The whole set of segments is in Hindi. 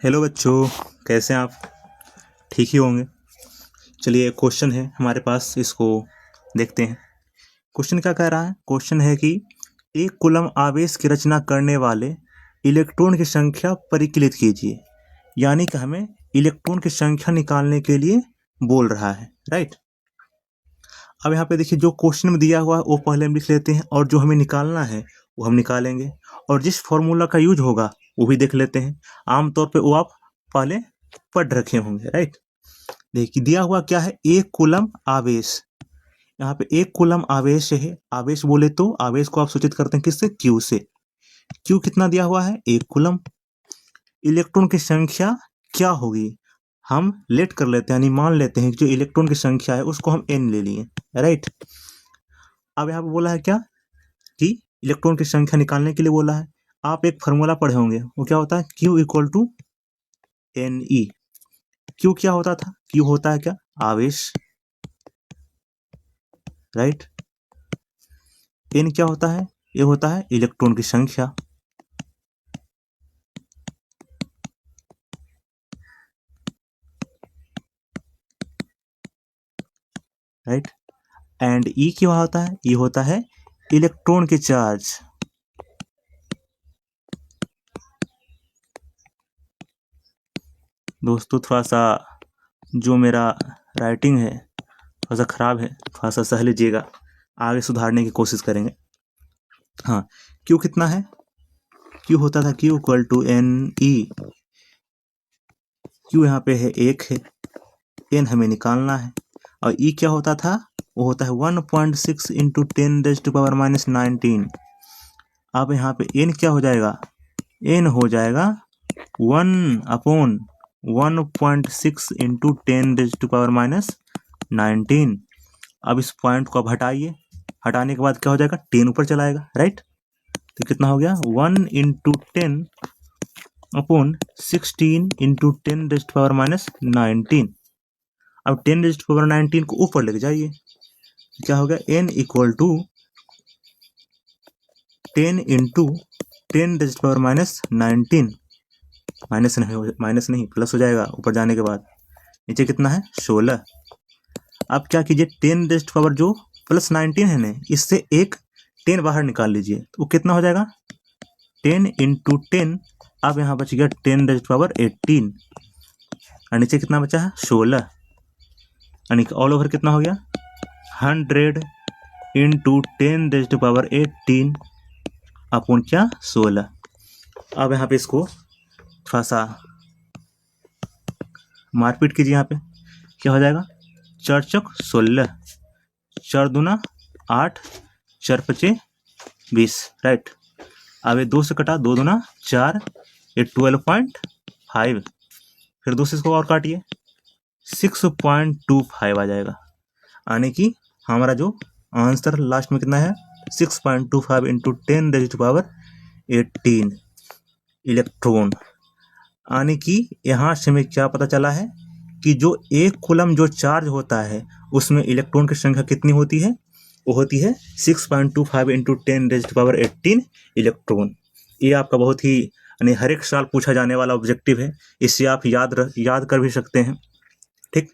हेलो बच्चों, कैसे हैं आप? ठीक ही होंगे। चलिए, एक क्वेश्चन है हमारे पास, इसको देखते हैं। क्वेश्चन क्या कह रहा है? क्वेश्चन है कि एक कूलम आवेश की रचना करने वाले इलेक्ट्रॉन की संख्या परिकलित कीजिए। यानी कि हमें इलेक्ट्रॉन की संख्या निकालने के लिए बोल रहा है, राइट। अब यहाँ पे देखिए, जो क्वेश्चन में दिया हुआ है वो पहले हम लिख लेते हैं, और जो हमें निकालना है वो हम निकालेंगे, और जिस फॉर्मूला का यूज होगा वो भी देख लेते हैं। आमतौर पे वो आप पहले पढ़ रखे होंगे, राइट। देखिए, दिया हुआ क्या है? एक कूलम आवेश। यहाँ पे एक कूलम आवेश है। आवेश बोले तो आवेश को आप सूचित करते हैं किससे? क्यू से। क्यू कितना दिया हुआ है? एक कूलम। इलेक्ट्रॉन की संख्या क्या होगी? हम लेट कर लेते हैं, यानी मान लेते हैं कि जो इलेक्ट्रॉन की संख्या है उसको हम n ले लिए, राइट। अब यहाँ पे बोला है क्या कि इलेक्ट्रॉन की संख्या निकालने के लिए बोला है। आप एक फॉर्मूला पढ़े होंगे, वो क्या होता है? Q equal to NE। Q क्या होता था? Q होता है क्या? आवेश, राइट। N क्या होता है? ये होता है इलेक्ट्रॉन की संख्या, राइट। एंड E क्या होता है? ये होता है इलेक्ट्रॉन के चार्ज। दोस्तों, थोड़ा सा जो मेरा राइटिंग है थोड़ा सा खराब है, थोड़ा सा सह लीजिएगा, आगे सुधारने की कोशिश करेंगे। हाँ, Q कितना है? Q होता था Q equal to NE। Q यहाँ पे है, एक है, N हमें निकालना है, और E क्या होता था? वो होता है 1.6 इंटू 10⁻⁻19। अब यहाँ पे N क्या हो जाएगा? N हो जाएगा 1/1.6 इंटू 10⁻⁻19। अब इस पॉइंट को अब हटाइए, हटाने के बाद क्या हो जाएगा? 10 ऊपर चलाएगा, राइट। तो कितना हो गया? 1 इंटू 10/16 इंटू 10⁻⁻19। अब 10⁻⁻19 को ऊपर लेके जाइए, क्या हो गया? N equal to 10 into 10⁻⁻19। Minus नहीं, प्लस हो जाएगा ऊपर जाने के बाद। नीचे कितना है? 16। अब क्या कीजिए? 10 जो प्लस 19 है ना, इससे एक 10 बाहर निकाल लीजिए, तो वो कितना हो जाएगा? 10 इंटू 10। अब यहाँ बच गया 10⁻18, और नीचे कितना बचा है? 16। यानी कि ऑल ओवर कितना हो गया? 100 इंटू 10⁻18 अपॉन क्या? 16। अब यहाँ पे इसको थोड़ा सा मारपीट कीजिए। यहाँ पे क्या हो जाएगा? 4 चौक 16, 4 दूना 8, 4 पचे 20, राइट। अब ये 2 से कटा, 2 दूना 4, ये 12.5। फिर 2 से इसको और काटिए, 6.25 आ जाएगा। यानी कि हमारा जो आंसर लास्ट में कितना है? 6.25 इंटू 10⁻18 इलेक्ट्रॉन। यानी कि यहाँ से हमें क्या पता चला है कि जो एक कूलम जो चार्ज होता है उसमें इलेक्ट्रॉन की संख्या कितनी होती है? वो होती है 6.25 इंटू 10⁻18 इलेक्ट्रॉन। ये आपका बहुत ही, यानी हर एक साल पूछा जाने वाला ऑब्जेक्टिव है, इससे आप याद कर भी सकते हैं, ठीक।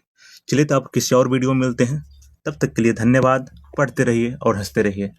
चलिए, तो आप किसी और वीडियो में मिलते हैं, तब तक के लिए धन्यवाद। पढ़ते रहिए और हंसते रहिए।